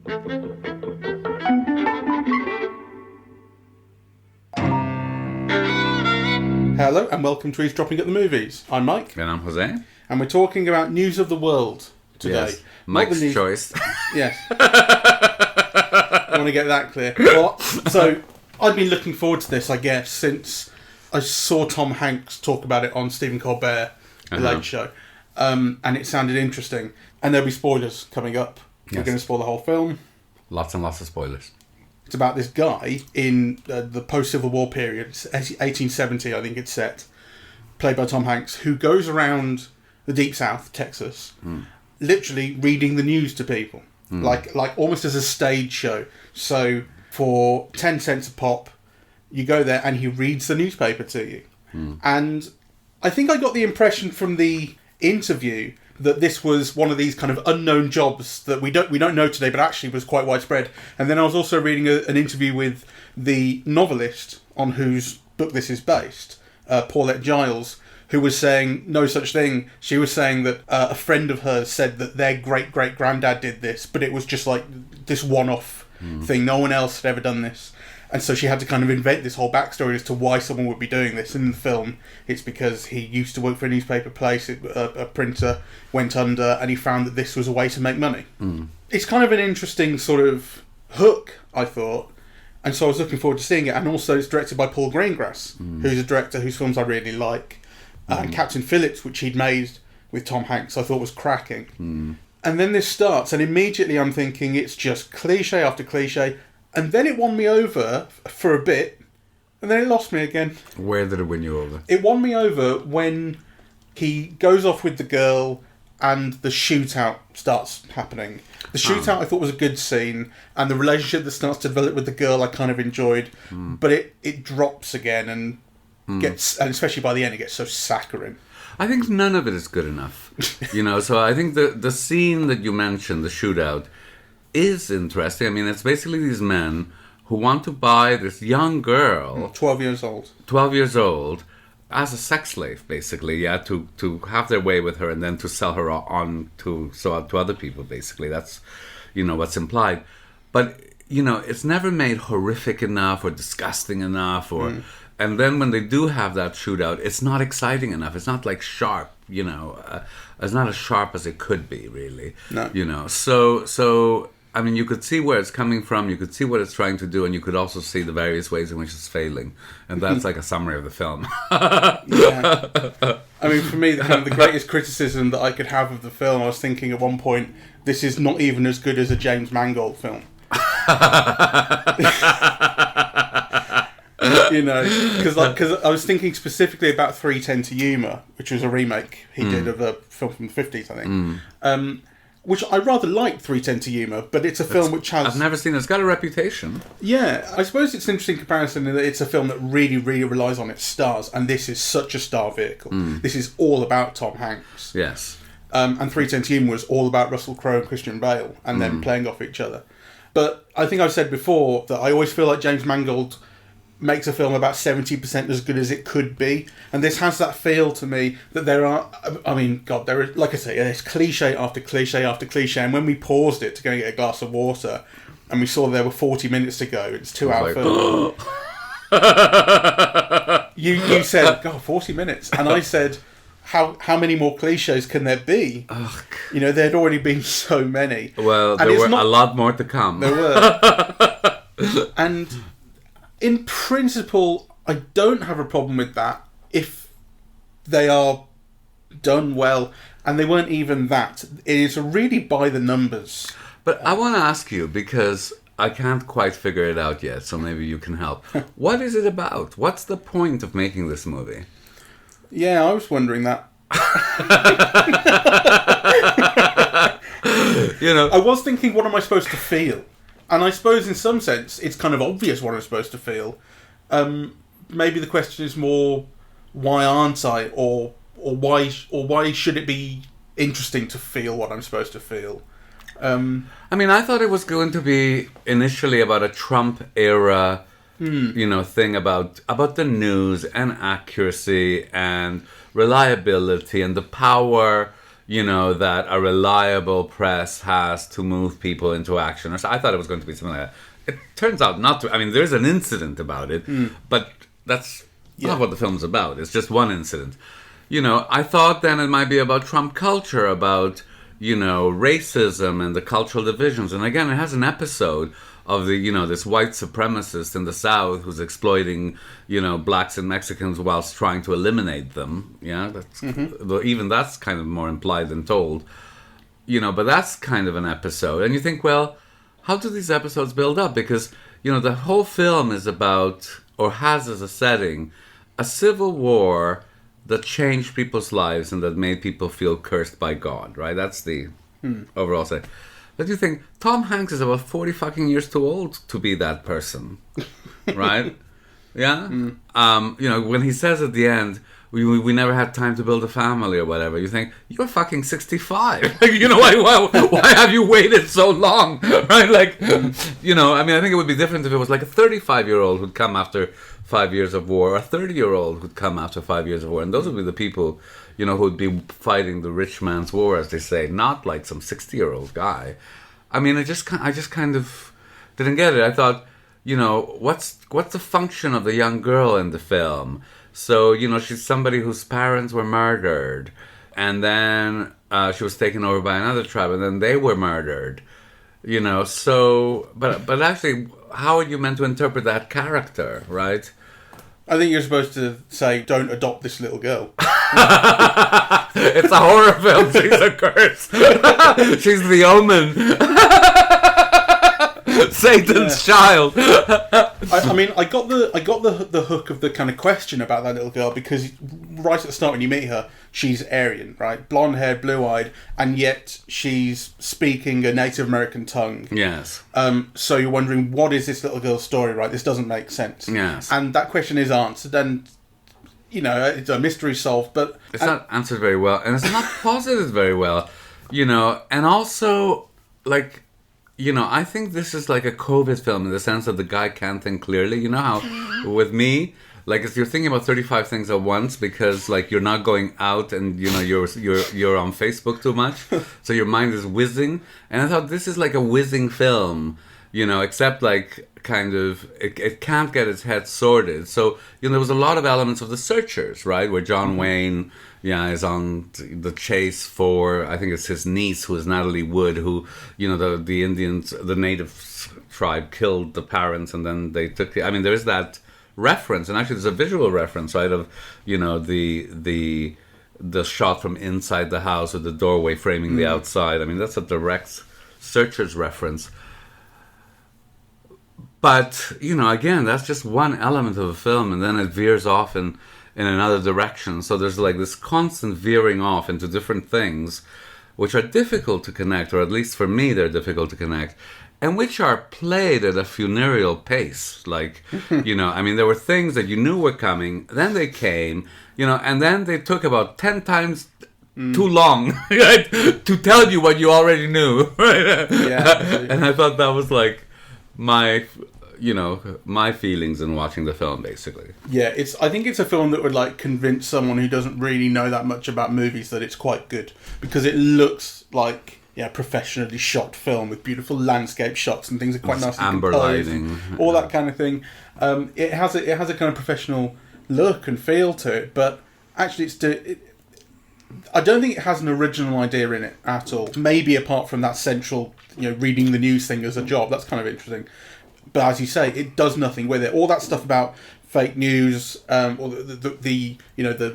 Hello and welcome to Eavesdropping at the Movies. I'm Mike. And I'm Jose. And we're talking about news of the world today. Yes. Mike's choice. Yes. I want to get that clear. Well, so, I've been looking forward to this, I guess, since I saw Tom Hanks talk about it on Stephen Colbert, The Late Show. And it sounded interesting. And there'll be spoilers coming up. Yes. We're going to spoil the whole film. Lots and lots of spoilers. It's about this guy in the post-Civil War period, 1870 I think it's set, played by Tom Hanks, who goes around the Deep South, Texas, literally reading the news to people, like almost as a stage show. So for 10 cents a pop, you go there and he reads the newspaper to you. And I think I got the impression from the interview that this was one of these kind of unknown jobs that we don't know today, but actually was quite widespread. And then I was also reading an interview with the novelist on whose book this is based, Paulette Giles, who was saying no such thing. She was saying that a friend of hers said that their great-great-granddad did this, but it was just like this one-off thing. No one else had ever done this. And so she had to kind of invent this whole backstory as to why someone would be doing this. And in the film, it's because he used to work for a newspaper place, a printer, went under, and he found that this was a way to make money. It's kind of an interesting sort of hook, I thought. And so I was looking forward to seeing it. And also it's directed by Paul Greengrass, who's a director whose films I really like. And Captain Phillips, which he'd made with Tom Hanks, I thought was cracking. And then this starts, and immediately I'm thinking it's just cliche after cliche. And then it won me over for a bit, and then it lost me again. Where did it win you over? It won me over when he goes off with the girl and the shootout starts happening. The shootout I thought was a good scene, and the relationship that starts to develop with the girl I kind of enjoyed, but it drops again and gets, and especially by the end, it gets so saccharine. I think none of it is good enough. So I think the scene that you mentioned, the shootout, is interesting. I mean, it's basically these men who want to buy this young girl, 12 years old, as a sex slave, basically, to have their way with her and then to sell her on to other people, basically. That's, what's implied. But, it's never made horrific enough or disgusting enough and then when they do have that shootout, it's not exciting enough. It's not like sharp, it's not as sharp as it could be, really. No. So I mean, you could see where it's coming from, you could see what it's trying to do, and you could also see the various ways in which it's failing. And that's like a summary of the film. Yeah. I mean, for me, the greatest criticism that I could have of the film, I was thinking at one point, this is not even as good as a James Mangold film. Because I was thinking specifically about 3:10 to Yuma, which was a remake he did of a film from the 50s, I think. Which I rather like 3:10 to Yuma, but it's a film which has... I've never seen it. It's got a reputation. Yeah, I suppose it's an interesting comparison in that it's a film that really, really relies on its stars, and this is such a star vehicle. This is all about Tom Hanks. Yes. And 3:10 to Yuma was all about Russell Crowe and Christian Bale, and them playing off each other. But I think I've said before that I always feel like James Mangold makes a film about 70% as good as it could be, and this has that feel to me that there are, there is, like I say, there's cliche after cliche after cliche, and when we paused it to go and get a glass of water and we saw there were 40 minutes to go, it's 2 hour film. You said, God, 40 minutes, and I said, how many more cliches can there be? Ugh. There'd already been so many. Well, there were a lot more to come. There were. And in principle, I don't have a problem with that if they are done well, and they weren't even that. It is really by the numbers. But I want to ask you, because I can't quite figure it out yet, so maybe you can help. What is it about? What's the point of making this movie? Yeah, I was wondering that. I was thinking, what am I supposed to feel? And I suppose in some sense, it's kind of obvious what I'm supposed to feel. Maybe the question is more, why aren't I? Or why should it be interesting to feel what I'm supposed to feel? I thought it was going to be initially about a Trump era, thing about the news and accuracy and reliability and the power, that a reliable press has to move people into action. Or so I thought it was going to be something like that. It turns out not to. I mean, there's an incident about it, but that's not what the film's about. It's just one incident. I thought then it might be about Trump culture, about, racism and the cultural divisions. And again, it has an episode of this white supremacist in the South who's exploiting, blacks and Mexicans whilst trying to eliminate them. Yeah, even that's kind of more implied than told. But that's kind of an episode. And you think, well, how do these episodes build up? Because, the whole film is about, or has as a setting, a civil war that changed people's lives and that made people feel cursed by God, right? That's the overall setting. But you think, Tom Hanks is about 40 fucking years too old to be that person, right? Yeah? When he says at the end, we never had time to build a family or whatever, you think, you're fucking 65. Why have you waited so long? Right? I think it would be different if it was like a 35-year-old who'd come after 5 years of war, or a 30-year-old who'd come after 5 years of war. And those would be the people, who'd be fighting the rich man's war, as they say, not like some 60-year-old guy. I mean, I just kind of didn't get it. I thought, what's the function of the young girl in the film? So, she's somebody whose parents were murdered, and then she was taken over by another tribe, and then they were murdered. So, but actually, how are you meant to interpret that character, right? I think you're supposed to say, don't adopt this little girl. It's a horror film. She's a curse. She's the Omen. Satan's child. I got the hook of the kind of question about that little girl, because right at the start when you meet her, she's Aryan, right? Blonde haired, blue eyed, and yet she's speaking a Native American tongue. Yes. So you're wondering, what is this little girl's story, right? This doesn't make sense. Yes. And that question is answered, and it's a mystery solved, but it's not answered very well, and it's not posited very well, and also I think this is like a COVID film in the sense that the guy can't think clearly. You know how with me, if you're thinking about 35 things at once because you're not going out and you're on Facebook too much, so your mind is whizzing. And I thought this is like a whizzing film, except kind of it can't get its head sorted. So there was a lot of elements of The Searchers, right, where John Wayne is on the chase for, I think it's his niece, who is Natalie Wood, who the Indians, the native tribe, killed the parents, and then they took there is that reference, and actually there's a visual reference, right, of the shot from inside the house with the doorway framing the outside. That's a direct Searchers reference. But, again, that's just one element of a film, and then it veers off in another direction. So there's this constant veering off into different things, which are difficult to connect, or at least for me, they're difficult to connect, and which are played at a funereal pace. There were things that you knew were coming, then they came, and then they took about 10 times too long right, to tell you what you already knew. Right? Yeah. And I thought that was my feelings in watching the film, basically. Yeah, I think it's a film that would convince someone who doesn't really know that much about movies that it's quite good, because it looks like professionally shot film with beautiful landscape shots and things are quite nicely amber composed, lighting, all that kind of thing. It has a kind of professional look and feel to it, but actually I don't think it has an original idea in it at all. Maybe apart from that central, reading the news thing as a job, that's kind of interesting. But as you say, it does nothing with it. All that stuff about fake news, or the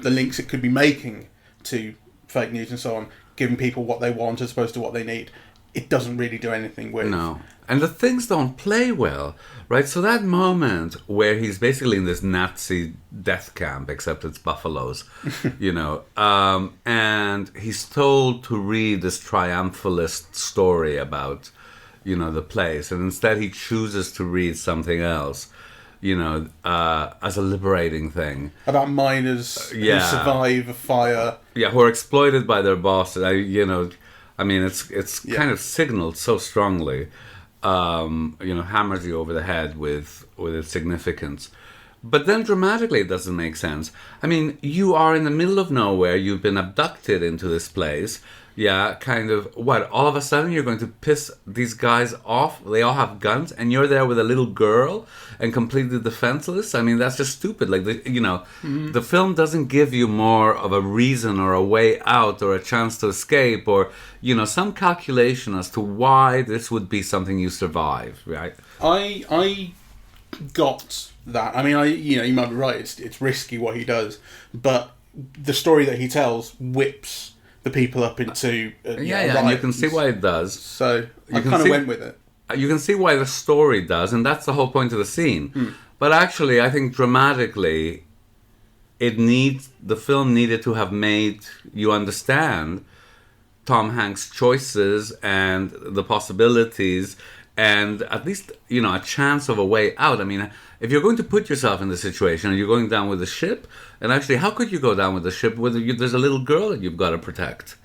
links it could be making to fake news and so on, giving people what they want as opposed to what they need, it doesn't really do anything with. No. And the things don't play well, right? So that moment where he's basically in this Nazi death camp, except it's buffaloes, and he's told to read this triumphalist story about the place, and instead he chooses to read something else, as a liberating thing. About miners who survive a fire. Yeah, who are exploited by their bosses. It's kind of signaled so strongly, hammers you over the head with its significance. But then dramatically it doesn't make sense. I mean, you are in the middle of nowhere, you've been abducted into this place. Yeah, kind of, what, all of a sudden you're going to piss these guys off? They all have guns, and you're there with a little girl and completely defenseless? I mean, that's just stupid. Like, the film doesn't give you more of a reason or a way out or a chance to escape or, some calculation as to why this would be something you survive, right? I got that. I mean, you might be right, it's risky what he does, but the story that he tells whips the people up into and you can see why it does. So I kind of went with it. You can see why the story does, and that's the whole point of the scene. But actually, I think dramatically, the film needed to have made you understand Tom Hanks' choices and the possibilities, and at least a chance of a way out. I mean, if you're going to put yourself in the situation and you're going down with the ship, and actually, how could you go down with the ship whether there's a little girl that you've got to protect,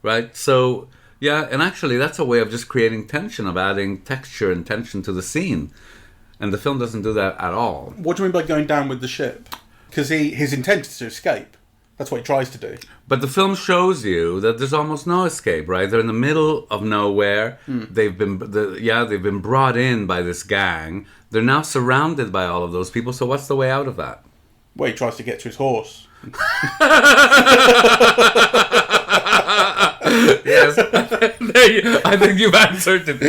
right? So yeah, and actually that's a way of just creating tension, of adding texture and tension to the scene, and the film doesn't do that at all. What do you mean by going down with the ship? Because his intent is to escape. That's what he tries to do. But the film shows you that there's almost no escape, right? They're in the middle of nowhere. They've been brought in by this gang. They're now surrounded by all of those people. So what's the way out of that? Well, he tries to get to his horse. Yes, I think you've answered it.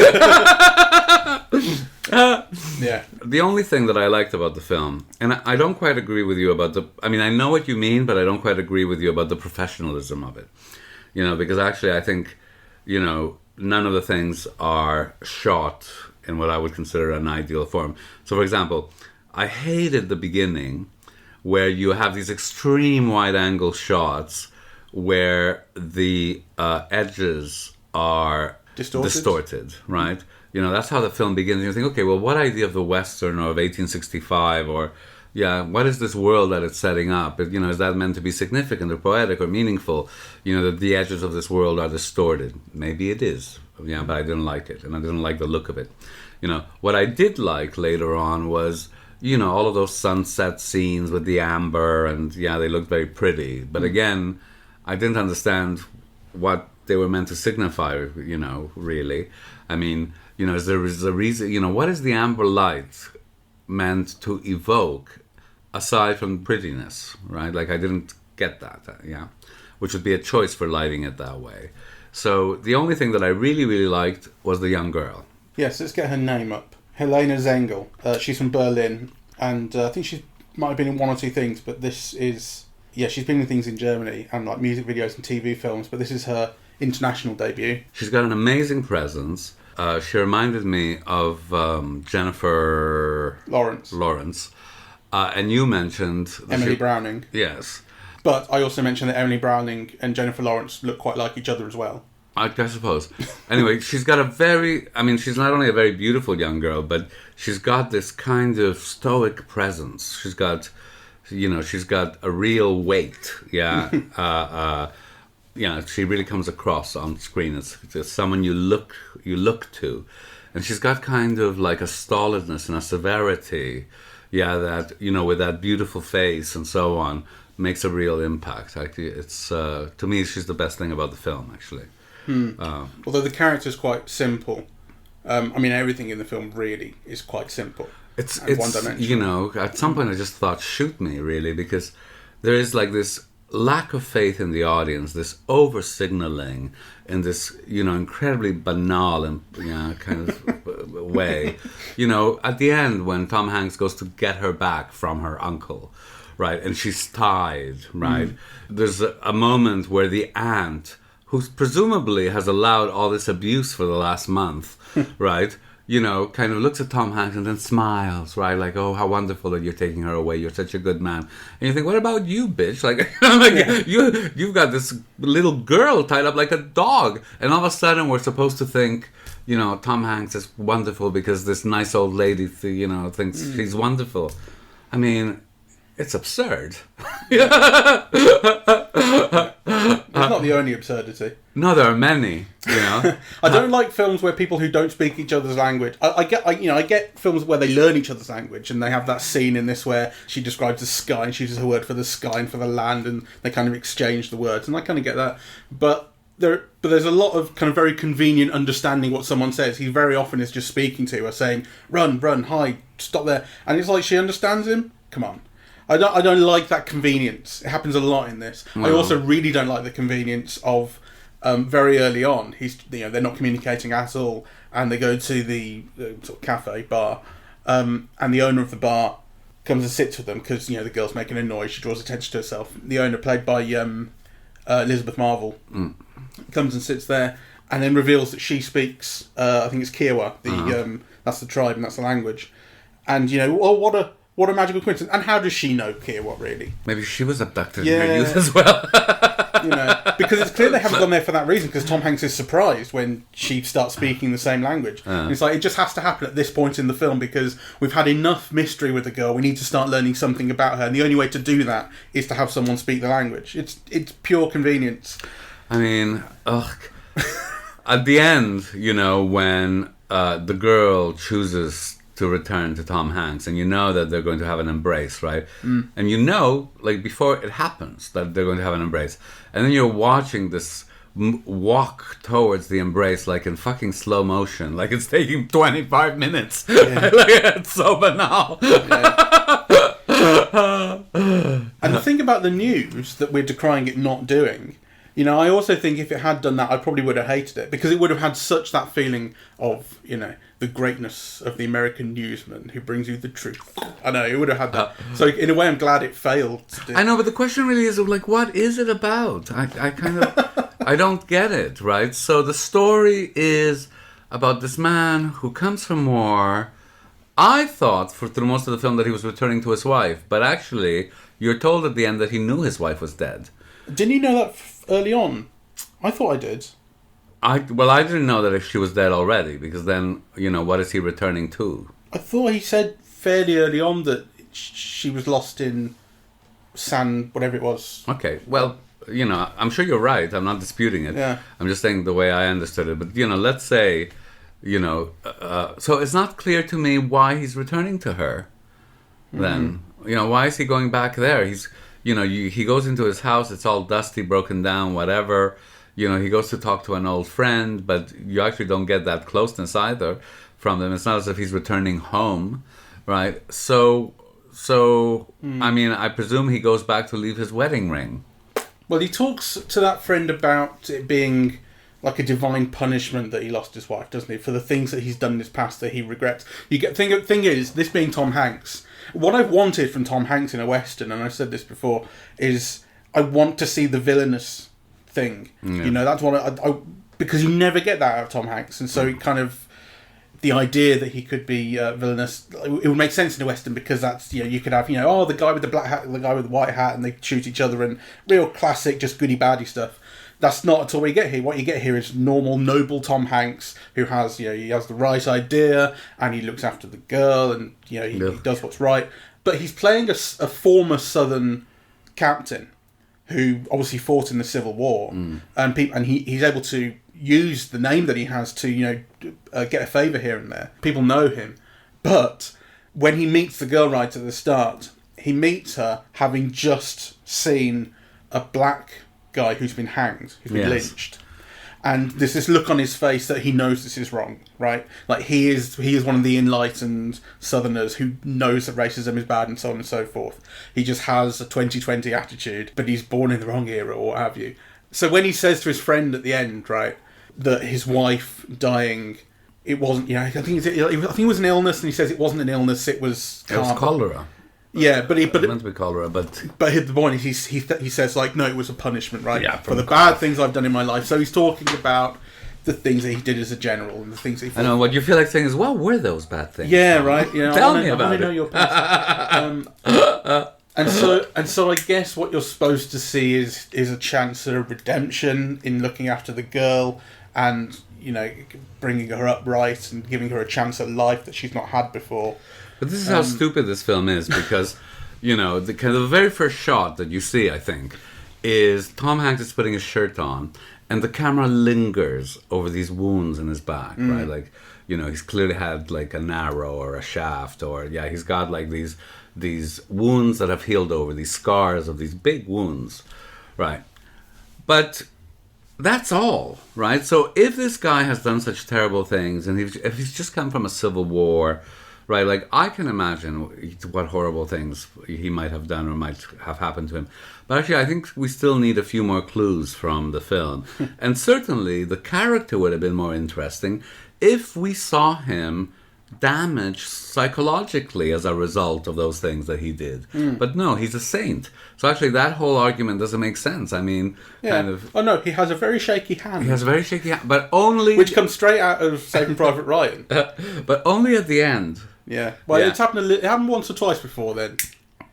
Yeah. The only thing that I liked about the film, and I don't quite agree with you about I know what you mean, but I don't quite agree with you about the professionalism of it. Because actually I think, none of the things are shot in what I would consider an ideal form. So for example, I hated the beginning where you have these extreme wide angle shots where the edges are distorted, right? That's how the film begins. You think, okay, well, what idea of the Western or of 1865 or, what is this world that it's setting up? Is that meant to be significant or poetic or meaningful? That the edges of this world are distorted. Maybe it is, but I didn't like it, and I didn't like the look of it. What I did like later on was, all of those sunset scenes with the amber, and they looked very pretty. But again, I didn't understand what they were meant to signify, really. I mean, is there a reason, what is the amber light meant to evoke aside from prettiness, right? Like, I didn't get that, which would be a choice for lighting it that way. So the only thing that I really, really liked was the young girl. Yes, let's get her name up. Helena Zengel. She's from Berlin, and I think she might have been in one or two things, but this is... Yeah, she's been in things in Germany, and like music videos and TV films, but this is her international debut. She's got an amazing presence. She reminded me of Jennifer Lawrence. And you mentioned... Emily Browning. Yes. But I also mentioned that Emily Browning and Jennifer Lawrence look quite like each other as well. I suppose. Anyway, she's got she's not only a very beautiful young girl, but she's got this kind of stoic presence. She's got a real weight. She really comes across on screen as someone you look to. And she's got kind of like a stolidness and a severity, that, with that beautiful face and so on, makes a real impact. Actually, it's, to me, she's the best thing about the film, actually. Although the character's quite simple. Everything in the film really is quite simple. It's one-dimensional. At some point I just thought, shoot me, really, because there is like this lack of faith in the audience, this over-signaling in this, incredibly banal and kind of way. At the end when Tom Hanks goes to get her back from her uncle, right, and she's tied, right, there's a moment where the aunt, who presumably has allowed all this abuse for the last month, right, kind of looks at Tom Hanks and then smiles, right? Like, oh, how wonderful that you're taking her away. You're such a good man. And you think, what about you, bitch? Like, you've got this little girl tied up like a dog. And all of a sudden we're supposed to think, Tom Hanks is wonderful because this nice old lady, thinks she's wonderful. I mean, it's absurd. not the only absurdity. No, there are many. You know, I don't like films where people who don't speak each other's language. I get films where they learn each other's language, and they have that scene in this where she describes the sky and she uses a word for the sky and for the land, and they kind of exchange the words, and I kind of get that. But there's a lot of kind of very convenient understanding what someone says. He very often is just speaking to her, saying, "Run, hide, stop there," and it's like she understands him. Come on. I don't like that convenience. It happens a lot in this. I also really don't like the convenience of very early on. They're not communicating at all, and they go to the sort of cafe bar, and the owner of the bar comes and sits with them because the girl's making a noise. She draws attention to herself. The owner, played by Elizabeth Marvel, comes and sits there, and then reveals that she speaks. I think it's Kiowa. That's the tribe and that's the language. And what a magical coincidence. And how does she know Kiowa, really? Maybe she was abducted in her youth as well. Because it's clear they haven't gone there for that reason, because Tom Hanks is surprised when she starts speaking the same language. And it's like, it just has to happen at this point in the film because we've had enough mystery with the girl. We need to start learning something about her. And the only way to do that is to have someone speak the language. It's pure convenience. I mean, at the end, when the girl chooses to return to Tom Hanks, and that they're going to have an embrace, right? And before it happens, that they're going to have an embrace, and then you're watching this walk towards the embrace like in fucking slow motion, like it's taking 25 minutes. Yeah. It's so banal. Yeah. And the thing about the news that we're decrying it not doing, I also think if it had done that, I probably would have hated it, because it would have had such that feeling of, the greatness of the American newsman who brings you the truth. I know, it would have had that. So in a way, I'm glad it failed to do. I know, but the question really is, what is it about? I kind of, I don't get it, right? So the story is about this man who comes from war. I thought through most of the film that he was returning to his wife, but actually, you're told at the end that he knew his wife was dead. Didn't you know that early on? I thought I did. I didn't know that if she was dead already, because then, what is he returning to? I thought he said fairly early on that she was lost in sand, whatever it was. Okay, well, I'm sure you're right. I'm not disputing it. Yeah. I'm just saying the way I understood it. But, let's say, so it's not clear to me why he's returning to her then. Why is he going back there? He's, he goes into his house, it's all dusty, broken down, whatever. He goes to talk to an old friend, but you actually don't get that closeness either from them. It's not as if he's returning home, right? So I mean, I presume he goes back to leave his wedding ring. Well, he talks to that friend about it being like a divine punishment that he lost his wife, doesn't he? For the things that he's done in his past that he regrets. Thing is, this being Tom Hanks, what I've wanted from Tom Hanks in a Western, and I've said this before, is I want to see the villainous thing. That's what I because you never get that out of Tom Hanks, and so it kind of, the idea that he could be villainous, it would make sense in a Western, because that's, you could have, the guy with the black hat, the guy with the white hat, and they shoot each other, and real classic, just goody baddie stuff. That's not at all what you get here. What you get here is normal, noble Tom Hanks, who has, he has the right idea, and he looks after the girl, and he does what's right. But he's playing a former Southern captain who obviously fought in the Civil War, and he's able to use the name that he has to get a favour here and there. People know him, but when he meets the girl right at the start, he meets her having just seen a black guy who's been hanged, who's been lynched. And there's this look on his face that he knows this is wrong, right? Like he is one of the enlightened Southerners who knows that racism is bad and so on and so forth. He just has a 2020 attitude, but he's born in the wrong era or what have you. So when he says to his friend at the end, right, that his wife dying, it wasn't, I think it was an illness, and he says it wasn't an illness, it was cholera. Yeah, but it meant to be cholera, but the point is he says, like, no, it was a punishment, right? Yeah, for the bad things I've done in my life. So he's talking about the things that he did as a general and the things that he. I know what you feel like saying is, what were those bad things? Yeah, right. Tell me about it. I know your past. And so I guess what you're supposed to see is a chance at a redemption in looking after the girl and bringing her up right and giving her a chance at life that she's not had before. But this is how stupid this film is, because, the very first shot that you see, I think, is Tom Hanks is putting his shirt on, and the camera lingers over these wounds in his back, right? Like, you know, he's clearly had like an arrow or a shaft, or he's got like these wounds that have healed over, these scars of these big wounds, right? But that's all, right? So if this guy has done such terrible things, and if he's just come from a civil war, right? Like, I can imagine what horrible things he might have done or might have happened to him. But actually, I think we still need a few more clues from the film. And certainly, the character would have been more interesting if we saw him damaged psychologically as a result of those things that he did. But no, he's a saint. So actually, that whole argument doesn't make sense. I mean, kind of... Oh, no, he has a very shaky hand. He has a very shaky hand, but only... Which comes straight out of Saving Private Ryan. But only at the end. Yeah. Well, it happened once or twice before then.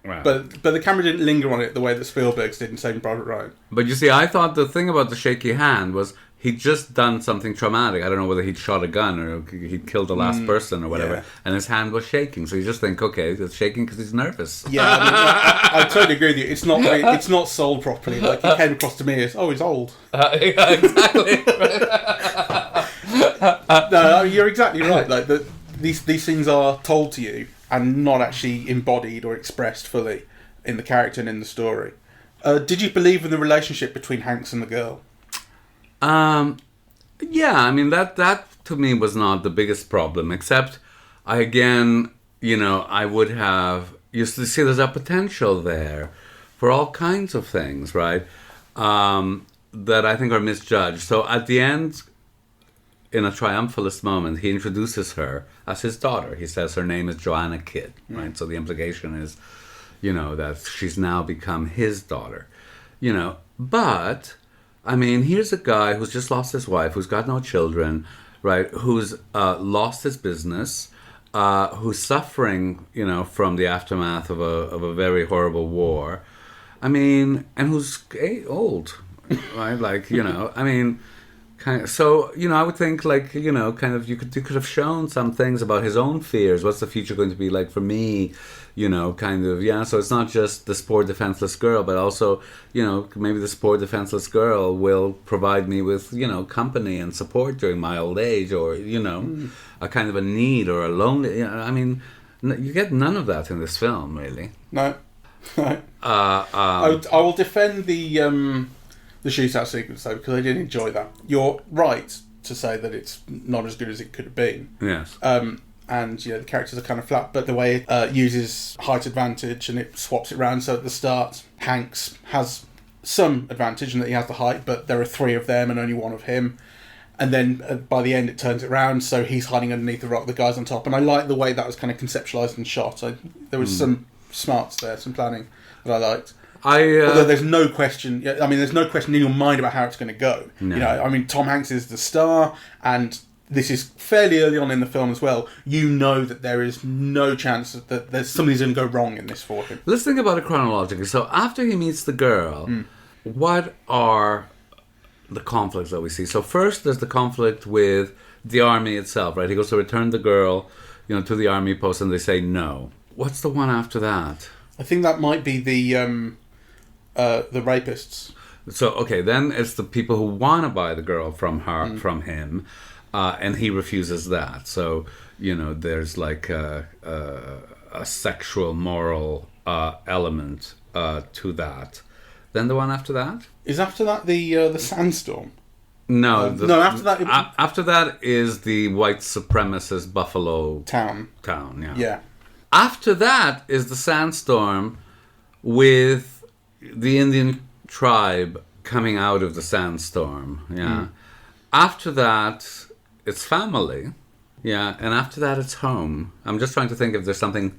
Right. But the camera didn't linger on it the way that Spielberg's did in Saving Private Ryan. But you see, I thought the thing about the shaky hand was he'd just done something traumatic. I don't know whether he'd shot a gun or he'd killed the last person or whatever, and his hand was shaking. So you just think, okay, it's shaking because he's nervous. Yeah, I totally agree with you. It's not sold properly. Like, it came across to me as, he's old. Exactly. No, you're exactly right. Like, these things are told to you and not actually embodied or expressed fully in the character and in the story. Did you believe in the relationship between Hanks and the girl? Yeah, I mean, that to me was not the biggest problem, except I would have, you see, there's a potential there for all kinds of things, right? That I think are misjudged. So at the end, in a triumphalist moment, he introduces her as his daughter. He says her name is Joanna Kidd, right? So the implication is, that she's now become his daughter, But, I mean, here's a guy who's just lost his wife, who's got no children, right? Who's lost his business, who's suffering, from the aftermath of a very horrible war. I mean, and who's old, right? Like, I mean... So, I would think, like, you could have shown some things about his own fears. What's the future going to be like for me? So it's not just this poor defenseless girl, but also, maybe this poor defenseless girl will provide me with, company and support during my old age, or, a kind of a need or a lonely... I mean, you get none of that in this film, really. No. I will defend the shootout sequence, though, because I did enjoy that. You're right to say that it's not as good as it could have been. Yes. And, the characters are kind of flat, but the way it uses height advantage and it swaps it around. So at the start, Hanks has some advantage in that he has the height, but there are 3 of them and only 1 of him. And then by the end, it turns it around, so he's hiding underneath the rock, the guy's on top. And I like the way that was kind of conceptualised and shot. There was some smarts there, some planning that I liked. Although there's no question, there's no question in your mind about how it's going to go. No. Tom Hanks is the star, and this is fairly early on in the film as well. That there is no chance that there's something's going to go wrong in this for him. Let's think about it chronologically. So after he meets the girl, what are the conflicts that we see? So first, there's the conflict with the army itself, right? He goes to return the girl, to the army post, and they say no. What's the one after that? I think that might be the rapists. So, okay, then it's the people who want to buy the girl from him, and he refuses that. So, there's like a sexual, moral element to that. Then the one after that? Is after that the sandstorm? No. After that... After that is the white supremacist Buffalo... Town, yeah. Yeah. After that is the sandstorm with... the Indian tribe coming out of the sandstorm, After that, it's family, and after that, it's home. I'm just trying to think if there's something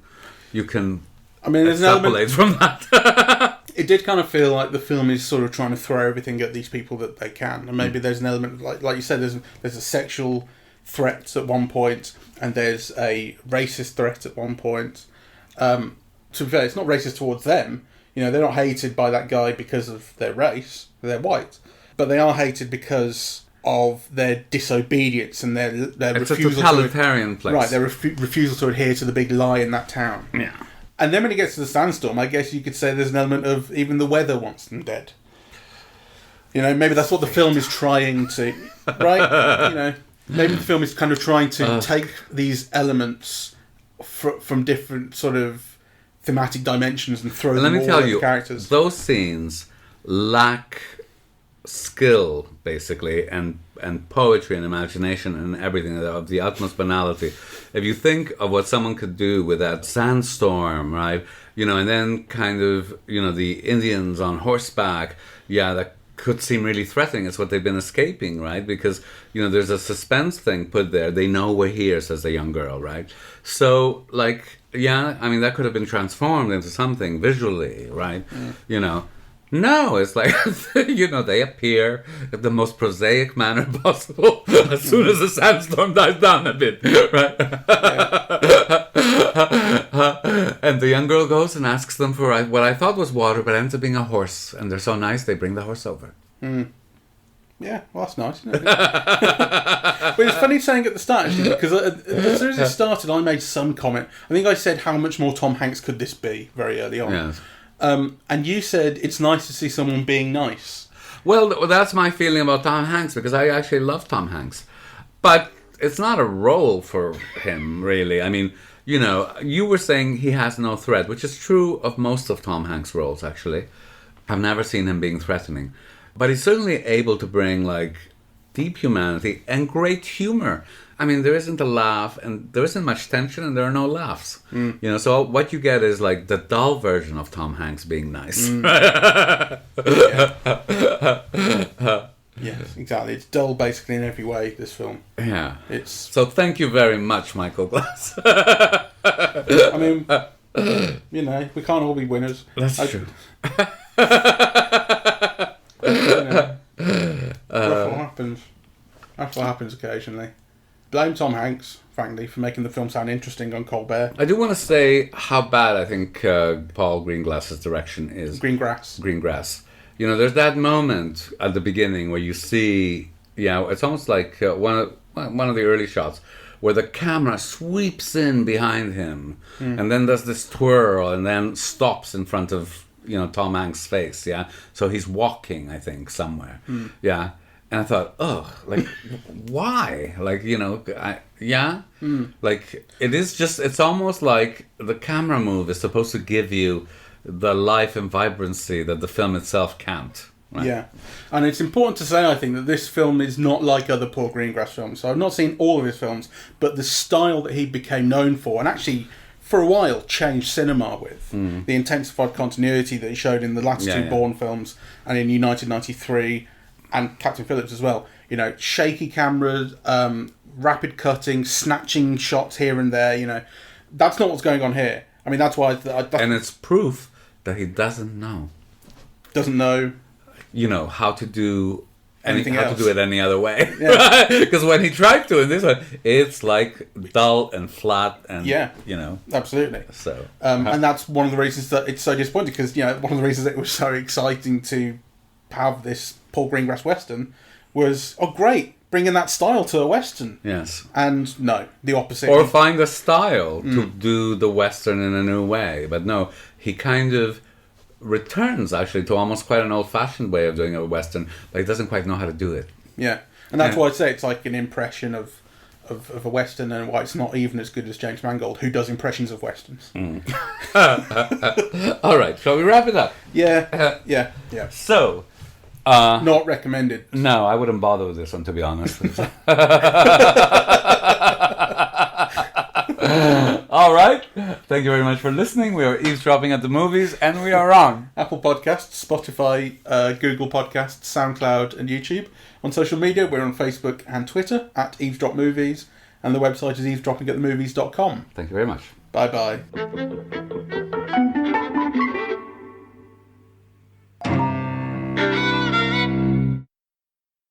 you can extrapolate from that. It did kind of feel like the film is sort of trying to throw everything at these people that they can, and maybe there's an element, like you said, there's a sexual threat at one point, and there's a racist threat at one point. To be fair, it's not racist towards them. They're not hated by that guy because of their race. They're white. But they are hated because of their disobedience and their it's refusal a totalitarian place. Right, their refusal to adhere to the big lie in that town. Yeah. And then when it gets to the sandstorm, I guess you could say there's an element of even the weather wants them dead. You know, maybe that's what the film is trying to, right? You know, maybe the film is kind of trying to take these elements from different sort of thematic dimensions and throw them all over the characters. Those scenes lack skill, basically, and poetry and imagination and everything of the utmost banality. If you think of what someone could do with that sandstorm, right? You know, and then kind of, you know, the Indians on horseback, that could seem really threatening. It's what they've been escaping, right? Because, you know, there's a suspense thing put there. They know we're here, says the young girl, right? So, like, I mean, that could have been transformed into something visually, right? You know, no, it's like, you know, they appear in the most prosaic manner possible as soon as the sandstorm dies down a bit, right? And the young girl goes and asks them for what I thought was water, but ends up being a horse. And they're so nice, they bring the horse over. Yeah, well, that's nice, isn't it? But it's funny saying at the start, actually, because as soon as it started, I made some comment. I think I said, how much more Tom Hanks could this be, very early on. Yes. And you said, it's nice to see someone being nice. Well, that's my feeling about Tom Hanks, because I actually love Tom Hanks. But it's not a role for him, really. I mean, you know, you were saying he has no threat, which is true of most of Tom Hanks' roles, actually. I've never seen him being threatening. But he's certainly able to bring, like, deep humanity and great humor. I mean, there isn't a laugh, and there isn't much tension, and there are no laughs. You know, so what you get is, like, the dull version of Tom Hanks being nice. Yes, exactly. It's dull, basically, in every way, this film. Yeah. It's. So thank you very much, Michael Glass. I mean, you know, we can't all be winners. That's true. That's what happens. That's what happens occasionally. Blame Tom Hanks, frankly, for making the film sound interesting on Colbert. I do want to say how bad I think Paul Greenglass's direction is. Greengrass. You know, there's that moment at the beginning where you see, it's almost like one of the early shots where the camera sweeps in behind him and then does this twirl and then stops in front of, you know, Tom Hanks' face, So he's walking, I think, somewhere, And I thought, like, why? Like, you know, Like, it's almost like the camera move is supposed to give you the life and vibrancy that the film itself can't. Right? Yeah. And it's important to say, I think, that this film is not like other Paul Greengrass films. So I've not seen all of his films, but the style that he became known for, and actually, for a while, changed cinema with. The intensified continuity that he showed in the last two Bourne films, and in United 93, and Captain Phillips as well. You know, shaky cameras, rapid cutting, snatching shots here and there, you know. That's not what's going on here. I mean, that's why... and it's proof that he doesn't know. Doesn't know... You know, how to do... Anything how else. to do it any other way. Because when he tried to in this one, it's like dull and flat and, you know. Absolutely. So, and that's one of the reasons that it's so disappointing, because, you know, one of the reasons that it was so exciting to have this Paul Greengrass Western was, great, bringing that style to a Western. Yes. And no, the opposite. Or find a style to do the Western in a new way. But no, he kind of returns actually to almost quite an old-fashioned way of doing a Western, but he doesn't quite know how to do it. Yeah. And that's why I'd say it's like an impression of a Western, and why it's not even as good as James Mangold, who does impressions of Westerns. All right, shall we wrap it up? Yeah. So... not recommended. No, I wouldn't bother with this one, to be honest. All right. Thank you very much for listening. We are eavesdropping at the movies, and we are on Apple Podcasts, Spotify, Google Podcasts, SoundCloud, and YouTube. On social media, we're on Facebook and Twitter at Eavesdrop Movies, and the website is eavesdroppingatthemovies.com. Thank you very much. Bye-bye.